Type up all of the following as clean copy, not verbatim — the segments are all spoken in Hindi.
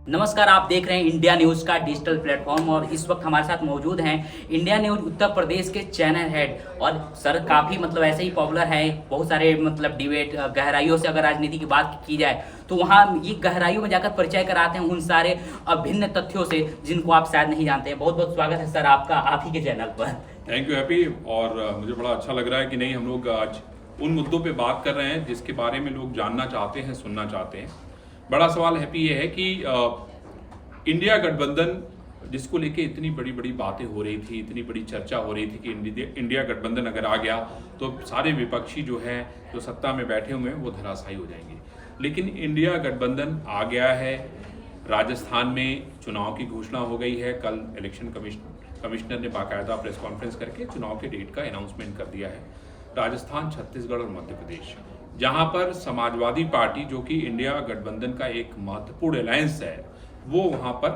नमस्कार, आप देख रहे हैं इंडिया न्यूज़ का डिजिटल प्लेटफॉर्म और इस वक्त हमारे साथ मौजूद हैं इंडिया न्यूज़ उत्तर प्रदेश के चैनल हेड। और सर काफ़ी ऐसे ही पॉपुलर है, बहुत सारे डिबेट गहराइयों से अगर राजनीति की बात की जाए तो वहाँ ये गहराइयों में जाकर परिचय कराते हैं उन सारे अभिन्न तथ्यों से जिनको आप शायद नहीं जानते हैं। बहुत बहुत स्वागत है सर आपका आप ही के चैनल पर। Thank you happy. और मुझे बड़ा अच्छा लग रहा है कि नहीं, हम लोग आज उन मुद्दों पे बात कर रहे हैं जिसके बारे में लोग जानना चाहते हैं, सुनना चाहते हैं। बड़ा सवाल हैप्पी ये है कि इंडिया गठबंधन जिसको लेके इतनी बड़ी बड़ी बातें हो रही थी, इतनी बड़ी चर्चा हो रही थी कि इंडिया गठबंधन अगर आ गया तो सारे विपक्षी जो हैं, जो सत्ता में बैठे हुए हैं, वो धराशायी हो जाएंगे। लेकिन इंडिया गठबंधन आ गया है। राजस्थान में चुनाव की घोषणा हो गई है। कल इलेक्शन कमिश्नर ने बाकायदा प्रेस कॉन्फ्रेंस करके चुनाव के डेट का अनाउंसमेंट कर दिया है। राजस्थान, छत्तीसगढ़ और मध्य प्रदेश, जहां पर समाजवादी पार्टी जो कि इंडिया गठबंधन का एक महत्वपूर्ण अलायंस है, वो वहां पर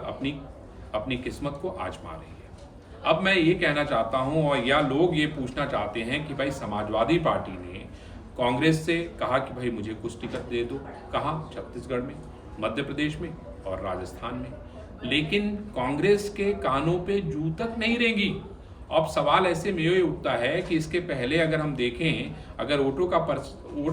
अपनी किस्मत को आजमा रही है। अब मैं ये कहना चाहता हूं और या लोग ये पूछना चाहते हैं कि भाई समाजवादी पार्टी ने कांग्रेस से कहा कि भाई मुझे कुछ टिकट दे दो, कहा छत्तीसगढ़ में, मध्य प्रदेश में और राजस्थान में, लेकिन कांग्रेस के कानों पे जू तक नहीं रेंगी। अब सवाल ऐसे में ये उठता है कि इसके पहले अगर हम देखें, अगर वोट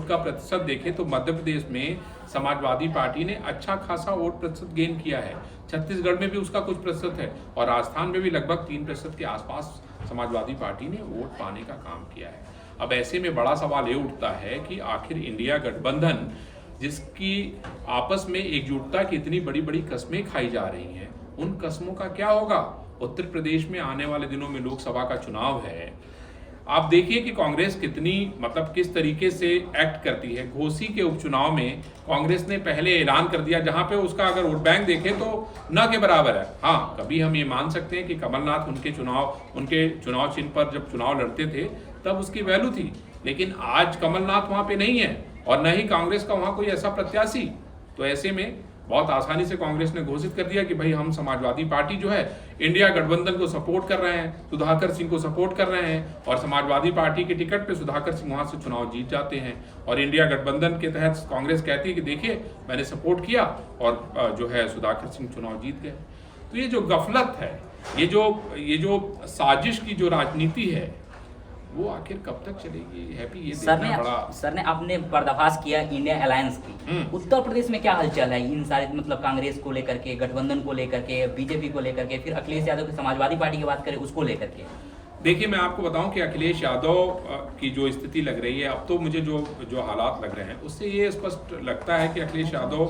का प्रतिशत देखें तो मध्य प्रदेश में समाजवादी पार्टी ने अच्छा खासा वोट प्रतिशत गेन किया है। छत्तीसगढ़ में भी उसका कुछ प्रतिशत है और राजस्थान में भी लगभग 3% के आसपास समाजवादी पार्टी ने वोट पाने का काम किया है। अब ऐसे में बड़ा सवाल ये उठता है कि आखिर इंडिया गठबंधन जिसकी आपस में एकजुटता की इतनी बड़ी बड़ी कस्में खाई जा रही हैं, उन कस्मों का क्या होगा। उत्तर प्रदेश में आने वाले दिनों में लोकसभा का चुनाव है। आप देखिए कि कांग्रेस कितनी किस तरीके से एक्ट करती है। घोसी के उपचुनाव में कांग्रेस ने पहले ऐलान कर दिया, जहां पे उसका अगर वोट बैंक देखें तो न के बराबर है। हाँ, कभी हम ये मान सकते हैं कि कमलनाथ उनके चुनाव चिन्ह पर जब चुनाव लड़ते थे तब उसकी वैल्यू थी, लेकिन आज कमलनाथ वहां पे नहीं है और न ही कांग्रेस का वहां कोई ऐसा प्रत्याशी। तो ऐसे में बहुत आसानी से कांग्रेस ने घोषित कर दिया कि भाई हम समाजवादी पार्टी जो है इंडिया गठबंधन को सपोर्ट कर रहे हैं, सुधाकर सिंह को सपोर्ट कर रहे हैं और समाजवादी पार्टी के टिकट पे सुधाकर सिंह वहां से चुनाव जीत जाते हैं। और इंडिया गठबंधन के तहत कांग्रेस कहती है कि देखिए मैंने सपोर्ट किया और जो है सुधाकर सिंह चुनाव जीत गए। तो ये जो गफलत है, ये जो साजिश की जो राजनीति है, वो आखिर कब तक चलेगी हैप्पी, ये देखना बड़ा। सर ने आपने पर्दाफाश किया इंडिया अलायंस की। उत्तर प्रदेश में क्या हलचल है इन सारे कांग्रेस को लेकर के, गठबंधन को लेकर के, बीजेपी को लेकर के, फिर अखिलेश यादव की समाजवादी पार्टी की बात करें उसको लेकर के। देखिए, मैं आपको बताऊं कि अखिलेश यादव की जो स्थिति लग रही है, अब तो मुझे जो हालात लग रहे हैं उससे ये स्पष्ट लगता है कि अखिलेश यादव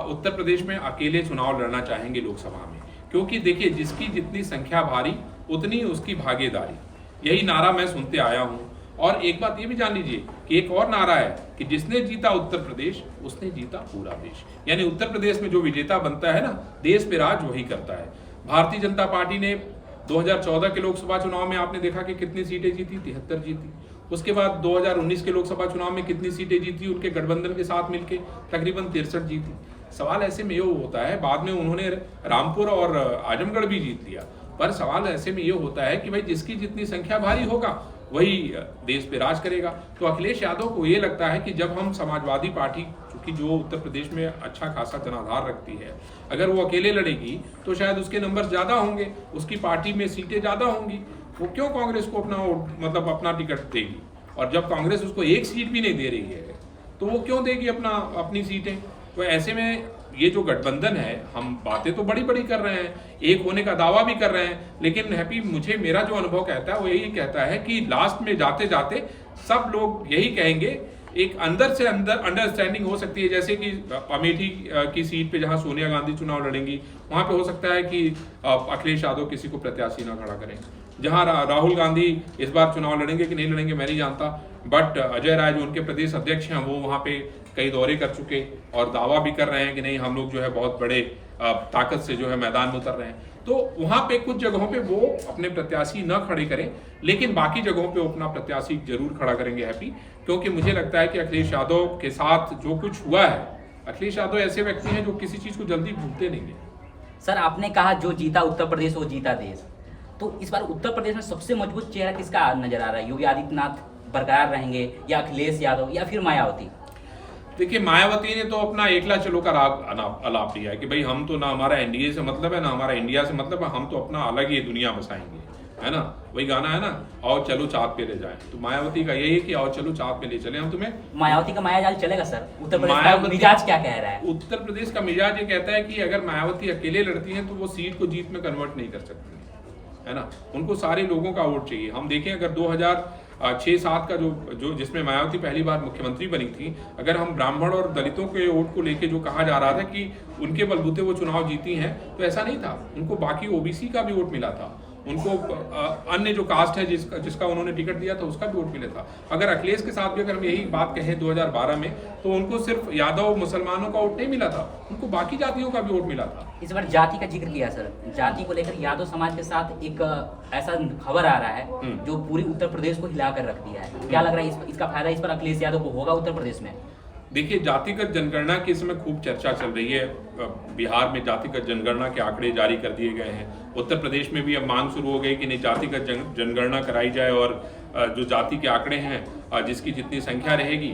उत्तर प्रदेश में अकेले चुनाव लड़ना चाहेंगे लोकसभा में, क्योंकि देखिए जिसकी जितनी संख्या भारी उतनी उसकी भागीदारी, यही नारा मैं सुनते आया हूं। और एक बात ये भी जान लीजिए कि एक और नारा है कि जिसने जीता उत्तर प्रदेश उसने जीता पूरा देश। यानी उत्तर प्रदेश में जो विजेता बनता है ना, देश पे राज वही करता है। भारतीय जनता पार्टी ने 2014 के लोकसभा चुनाव में आपने देखा कि कितनी सीटें जीती, 73 जीती। उसके बाद 2019 के लोकसभा चुनाव में कितनी सीटें जीती उनके गठबंधन के साथ मिलकर, तकरीबन 63 जीती। सवाल ऐसे में ये होता है, बाद में उन्होंने रामपुर और आजमगढ़ भी जीत लिया, पर सवाल ऐसे में ये होता है कि भाई जिसकी जितनी संख्या भारी होगा वही देश पे राज करेगा। तो अखिलेश यादव को ये लगता है कि जब हम समाजवादी पार्टी चूंकि जो उत्तर प्रदेश में अच्छा खासा जनाधार रखती है, अगर वो अकेले लड़ेगी तो शायद उसके नंबर ज्यादा होंगे, उसकी पार्टी में सीटें ज्यादा होंगी, वो क्यों कांग्रेस को अपना टिकट देगी। और जब कांग्रेस उसको एक सीट भी नहीं दे रही है तो वो क्यों देगी अपनी सीटें। तो ऐसे में ये जो गठबंधन है, हम बातें तो बड़ी बड़ी कर रहे हैं, एक होने का दावा भी कर रहे हैं, लेकिन हैप्पी मेरा जो अनुभव कहता है वो यही कहता है कि लास्ट में जाते जाते सब लोग यही कहेंगे, एक अंदर से अंदर अंडरस्टैंडिंग हो सकती है। जैसे कि अमेठी की सीट पे जहां सोनिया गांधी चुनाव लड़ेंगी, वहां पे हो सकता है कि अखिलेश यादव किसी को प्रत्याशी ना खड़ा करें। जहां राहुल गांधी इस बार चुनाव लड़ेंगे कि नहीं लड़ेंगे मैं नहीं जानता, बट अजय राय जो उनके प्रदेश अध्यक्ष हैं वो वहां पे कई दौरे कर चुके और दावा भी कर रहे हैं कि नहीं हम लोग जो है बहुत बड़े ताकत से जो है मैदान में उतर रहे हैं। तो वहां पे कुछ जगहों पे वो अपने प्रत्याशी न खड़े करें, लेकिन बाकी जगहों पे अपना प्रत्याशी जरूर खड़ा करेंगे हैप्पी, क्योंकि मुझे लगता है कि अखिलेश यादव के साथ जो कुछ हुआ है, अखिलेश यादव ऐसे व्यक्ति हैं जो किसी चीज को जल्दी भूलते नहीं है। सर आपने कहा जो जीता उत्तर प्रदेश वो जीता देश, तो इस बार उत्तर प्रदेश में सबसे मजबूत चेहरा किसका नजर आ रहा है? योगी आदित्यनाथ बरकरार रहेंगे या अखिलेश यादव या फिर मायावती? देखिए, मायावती ने तो अपना एकला चलो का राग अलाप लिया है कि भाई हम तो ना हमारा एनडीए से मतलब है ना हमारा इंडिया से मतलब है, हम तो अपना अलग ही दुनिया बसाएंगे, है ना। वही गाना है ना, आओ चलो चाँद पे ले जाए। तो मायावती का यही है कि आओ चलो चाँद पे ले चले हम तुम्हें। मायावती का मायाजाल चलेगा सर? उत्तर प्रदेश का मिजाज क्या कह रहा है? उत्तर प्रदेश का मिजाज ये कहता है कि अगर मायावती अकेले लड़ती हैं तो वो सीट को जीत में कन्वर्ट नहीं कर सकती, है ना। उनको सारे लोगों का वोट चाहिए। हम देखें अगर 2006-7 का जो जिसमें मायावती पहली बार मुख्यमंत्री बनी थी, अगर हम ब्राह्मण और दलितों के वोट को लेके जो कहा जा रहा था कि उनके बलबूते वो चुनाव जीती हैं, तो ऐसा नहीं था। उनको बाकी ओबीसी का भी वोट मिला था, उनको अन्य जो कास्ट है जिसका उन्होंने टिकट दिया था उसका भी वोट मिला था। अगर अखिलेश के साथ भी अगर हम यही बात कहें 2012 में, तो उनको सिर्फ यादव मुसलमानों का वोट नहीं मिला था, उनको बाकी जातियों का भी वोट मिला था। इस बार जाति का जिक्र किया सर, जाति को लेकर यादव समाज के साथ एक ऐसा खबर आ रहा है जो पूरी उत्तर प्रदेश को हिलाकर रख दिया है। क्या लग रहा है इसका फायदा इस पर अखिलेश यादव को होगा उत्तर प्रदेश में? देखिए, जातिगत जनगणना की इस समय खूब चर्चा चल रही है। बिहार में जातिगत जनगणना के आंकड़े जारी कर दिए गए हैं। उत्तर प्रदेश में भी अब मांग शुरू हो गई कि नहीं, जातिगत जनगणना कराई जाए और जो जाति के आंकड़े हैं जिसकी जितनी संख्या रहेगी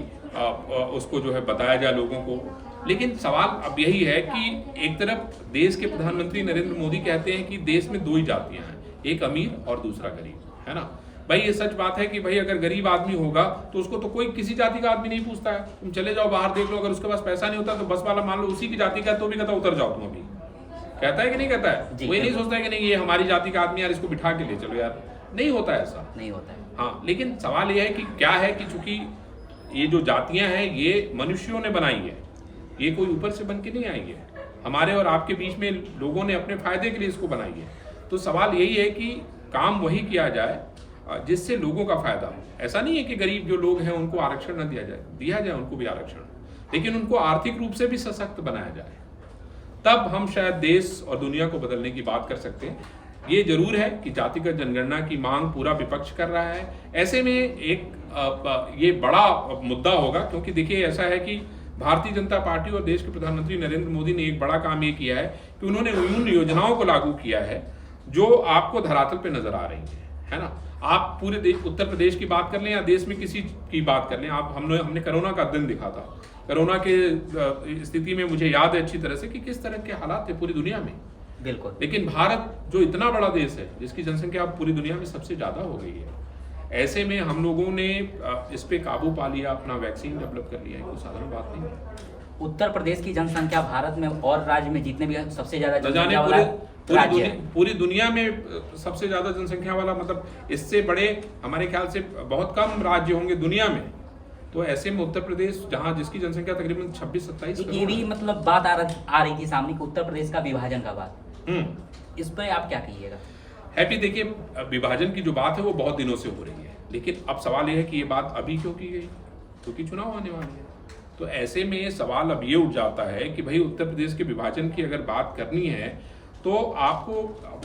उसको जो है बताया जाए लोगों को। लेकिन सवाल अब यही है कि एक तरफ देश के प्रधानमंत्री नरेंद्र मोदी कहते हैं कि देश में दो ही जातियां हैं, एक अमीर और दूसरा गरीब, है ना। भाई ये सच बात है कि भाई अगर गरीब आदमी होगा तो उसको तो कोई किसी जाति का आदमी नहीं पूछता है। तुम चले जाओ बाहर देख लो, अगर उसके पास पैसा नहीं होता तो बस वाला मान लो उसी की जाति का, तो भी कहता उतर जाओ तुम अभी। कहता है कि नहीं कहता है? कोई नहीं सोचता है कि नहीं ये हमारी जाति का आदमी यार, इसको बिठा के ले चलो यार। नहीं होता है ऐसा, नहीं होता है। हाँ, लेकिन सवाल यह है कि क्या है कि चूंकि ये जो जातियां हैं ये मनुष्यों ने बनाई है, ये कोई ऊपर से बन के नहीं आई है। हमारे और आपके बीच में लोगों ने अपने फायदे के लिए इसको बनाई है। तो सवाल यही है कि काम वही किया जाए जिससे लोगों का फायदा हो। ऐसा नहीं है कि गरीब जो लोग हैं उनको आरक्षण न दिया जाए उनको भी आरक्षण, लेकिन उनको आर्थिक रूप से भी सशक्त बनाया जाए। तब हम शायद देश और दुनिया को बदलने की बात कर सकते हैं। ये जरूर है कि जातिगत जनगणना की मांग पूरा विपक्ष कर रहा है। ऐसे में एक ये बड़ा मुद्दा होगा, क्योंकि देखिए ऐसा है कि भारतीय जनता पार्टी और देश के प्रधानमंत्री नरेंद्र मोदी ने एक बड़ा काम ये किया है कि उन्होंने उन योजनाओं को लागू किया है जो आपको धरातल पे नजर आ रही है ना। आप पूरे देश, उत्तर प्रदेश की बात कर लें या देश में किसी की बात कर लें, आप हमने कोरोना का दिन दिखा था। कोरोना के स्थिति में मुझे याद है अच्छी तरह से कि किस तरह के हालात थे पूरी दुनिया में। बिल्कुल। लेकिन भारत जो इतना बड़ा देश है जिसकी जनसंख्या अब पूरी दुनिया में सबसे ज्यादा हो गई है, ऐसे में हम लोगों ने इस पे काबू पा लिया, अपना वैक्सीन डेवलप कर लिया है, कोई साधारण बात नहीं है। उत्तर प्रदेश की जनसंख्या भारत में और राज्य में जितने भी सबसे ज्यादा जनसंख्या वाला राज्य है, पूरी दुनिया में सबसे ज्यादा जनसंख्या वाला, मतलब इससे बड़े हमारे ख्याल से बहुत कम राज्य होंगे दुनिया में। तो ऐसे में उत्तर प्रदेश जहां जिसकी जनसंख्या तकरीबन 26-27 ये भी मतलब बात आ रही थी सामने कि उत्तर प्रदेश का विभाजन का बात, इस पर आप क्या कहिएगा? हैप्पी, देखिए विभाजन की जो बात है वो बहुत दिनों से हो रही है, लेकिन अब सवाल यह है कि ये बात अभी क्यों की गई, क्योंकि चुनाव आने वाले हैं। तो ऐसे में सवाल अब ये उठ जाता है कि भाई उत्तर प्रदेश के विभाजन की अगर बात करनी है तो आपको,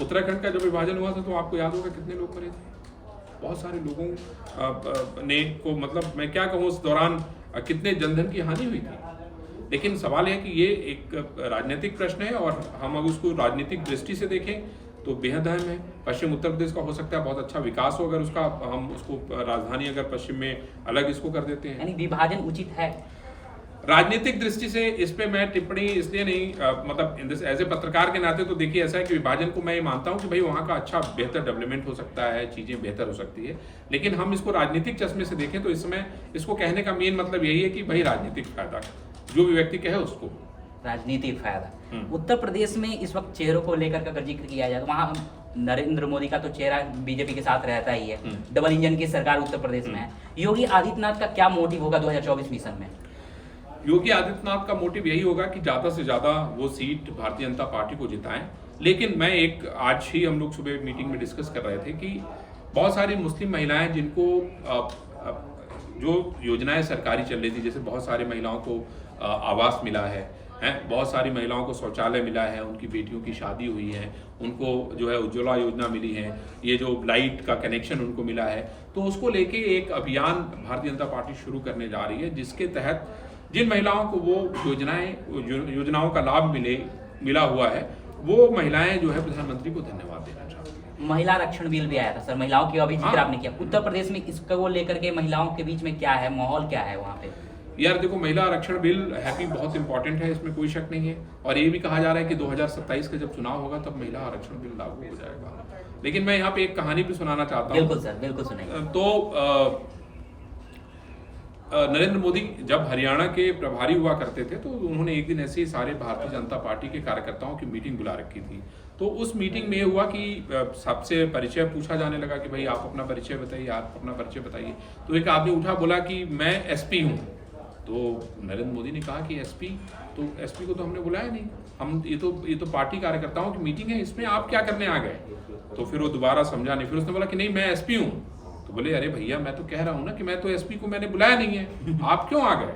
उत्तराखंड का जब विभाजन हुआ था तो आपको याद होगा कितने लोग मरे थे, बहुत सारे लोगों ने को, मतलब मैं क्या कहूँ, उस दौरान कितने जनधन की हानि हुई थी। लेकिन सवाल है कि ये एक राजनीतिक प्रश्न है और हम अगर उसको राजनीतिक दृष्टि से देखें तो बेहद अहम है। पश्चिम उत्तर प्रदेश का हो सकता है बहुत अच्छा विकास हो अगर उसका, हम उसको राजधानी अगर पश्चिम में अलग इसको कर देते हैं। यानी विभाजन उचित है राजनीतिक दृष्टि से? इस पे मैं टिप्पणी इसलिए नहीं, मतलब एज ए पत्रकार के नाते तो देखिए ऐसा है कि विभाजन को मैं ये मानता हूँ कि भाई वहाँ का अच्छा बेहतर डेवलपमेंट हो सकता है, चीजें बेहतर हो सकती है। लेकिन हम इसको राजनीतिक चश्मे से देखें तो इस समय इसको कहने का मेन मतलब यही है कि भाई राजनीतिक फायदा जो भी व्यक्ति कहे उसको राजनीतिक फायदा। उत्तर प्रदेश में इस वक्त चेहरों को लेकर अगर जिक्र किया जाए तो वहाँ नरेंद्र मोदी का तो चेहरा बीजेपी के साथ रहता ही है, डबल इंजन की सरकार उत्तर प्रदेश में है। योगी आदित्यनाथ का क्या मोटिव होगा 2024 मिशन में? योगी आदित्यनाथ का मोटिव यही होगा कि ज्यादा से ज्यादा वो सीट भारतीय जनता पार्टी को जिताएं। लेकिन मैं एक, आज ही हम लोग सुबह मीटिंग में डिस्कस कर रहे थे कि बहुत सारी मुस्लिम महिलाएं जिनको जो योजनाएं सरकारी चल रही थी, जैसे बहुत सारी महिलाओं को आवास मिला है, बहुत सारी महिलाओं को शौचालय मिला है, उनकी बेटियों की शादी हुई है, उनको जो है उज्ज्वला योजना मिली है, ये जो लाइट का कनेक्शन उनको मिला है, तो उसको लेके एक अभियान भारतीय जनता पार्टी शुरू करने जा रही है, जिसके तहत जिन महिलाओं को वो योजनाओं का लाभ मिला हुआ है, वो महिलाएं जो है प्रधानमंत्री को धन्यवाद देना चाहती हैं। महिला आरक्षण बिल भी आया था सर, महिलाओं की अभी जिक्र आपने किया। उत्तर प्रदेश में इसको लेकर के महिलाओं के बीच में क्या है माहौल, क्या है वहाँ पे? यार देखो, महिला आरक्षण बिल हैप्पी बहुत इंपॉर्टेंट है, इसमें कोई शक नहीं है। और ये भी कहा जा रहा है कि 2027 का जब चुनाव होगा तब महिला आरक्षण बिल लागू हो जाएगा। लेकिन मैं यहाँ पे एक कहानी भी सुनाना चाहता हूँ। बिल्कुल सर, बिल्कुल सुनाइए। तो नरेंद्र मोदी जब हरियाणा के प्रभारी हुआ करते थे तो उन्होंने एक दिन ऐसे ही सारे भारतीय जनता पार्टी के कार्यकर्ताओं की मीटिंग बुला रखी थी। तो उस मीटिंग में हुआ कि सबसे परिचय पूछा जाने लगा कि भाई आप अपना परिचय बताइए, आप अपना परिचय बताइए। तो एक आदमी उठा, बोला कि मैं एसपी हूँ। तो नरेंद्र मोदी ने कहा कि एसपी, तो एसपी को तो हमने बुलाया नहीं, हम ये तो पार्टी कार्यकर्ताओं की मीटिंग है, इसमें आप क्या करने आ गए? तो फिर वो दोबारा समझा नहीं, फिर उसने बोला कि नहीं मैं एसपी हूँ। तो बोले अरे भैया मैं तो कह रहा हूँ ना कि मैं तो एसपी को मैंने बुलाया नहीं है, आप क्यों आ गए?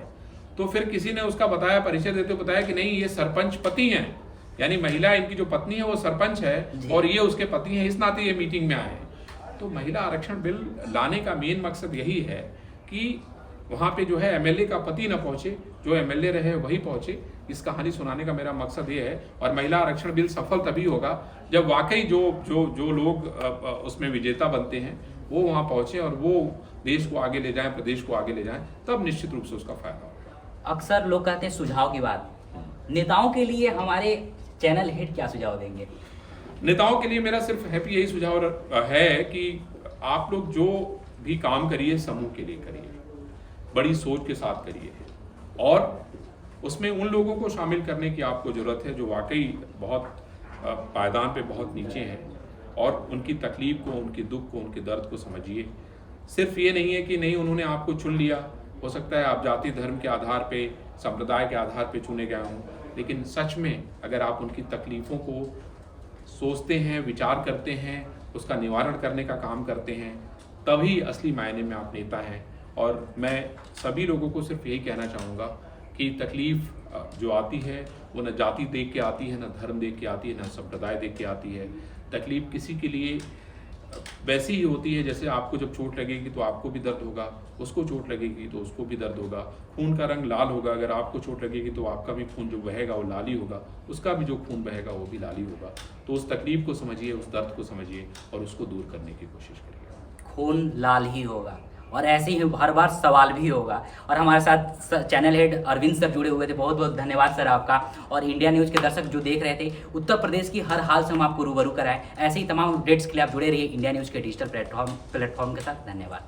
तो फिर किसी ने उसका बताया, परिचय देते हुए बताया कि नहीं ये सरपंच पति हैं, यानी महिला इनकी जो पत्नी है वो सरपंच है और ये उसके पति हैं, इस नाते ये मीटिंग में आए हैं। तो महिला आरक्षण बिल लाने का मेन मकसद यही है कि वहाँ पे जो है एमएलए का पति न पहुंचे, जो एमएलए रहे वही पहुंचे। इस कहानी सुनाने का मेरा मकसद ये है। और महिला आरक्षण बिल सफल तभी होगा जब वाकई जो लोग उसमें विजेता बनते हैं वो वहाँ पहुंचे और वो देश को आगे ले जाएं, प्रदेश को आगे ले जाएं, तब निश्चित रूप से उसका फायदा होगा। अक्सर लोग कहते हैं सुझाव की बात, नेताओं के लिए हमारे चैनल हेड क्या सुझाव देंगे? नेताओं के लिए मेरा सिर्फ हैप्पी यही सुझाव है कि आप लोग जो भी काम करिए समूह के लिए करिए, बड़ी सोच के साथ करिए और उसमें उन लोगों को शामिल करने की आपको जरूरत है जो वाकई बहुत पायदान पे बहुत नीचे हैं, और उनकी तकलीफ को, उनके दुख को, उनके दर्द को समझिए। सिर्फ ये नहीं है कि नहीं उन्होंने आपको चुन लिया, हो सकता है आप जाति धर्म के आधार पे, संप्रदाय के आधार पे चुने गए हों, लेकिन सच में अगर आप उनकी तकलीफ़ों को सोचते हैं, विचार करते हैं, उसका निवारण करने का काम करते हैं, तभी असली मायने में आप नेता हैं। और मैं सभी लोगों को सिर्फ यही कहना चाहूँगा कि तकलीफ़ जो आती है वो न जाति देख के आती है, न धर्म देख के आती है, न संप्रदाय देख के आती है। तकलीफ़ किसी के लिए वैसी ही होती है जैसे आपको जब चोट लगेगी तो आपको भी दर्द होगा, उसको चोट लगेगी तो उसको भी दर्द होगा। खून का रंग लाल होगा, अगर आपको चोट लगेगी तो आपका भी खून जो बहेगा वो लाल ही होगा, उसका भी जो खून बहेगा वो भी लाल ही होगा। तो उस तकलीफ़ को समझिए, उस दर्द को समझिए और उसको दूर करने की कोशिश करिए। खून लाल ही होगा और ऐसे ही हर बार सवाल भी होगा। और हमारे साथ चैनल हेड अरविंद सर जुड़े हुए थे, बहुत बहुत धन्यवाद सर आपका। और इंडिया न्यूज़ के दर्शक जो देख रहे थे, उत्तर प्रदेश की हर हाल से हम आपको रूबरू कराएं। ऐसे ही तमाम अपडेट्स के लिए आप जुड़े रहिए इंडिया न्यूज़ के डिजिटल प्लेटफॉर्म के साथ। धन्यवाद।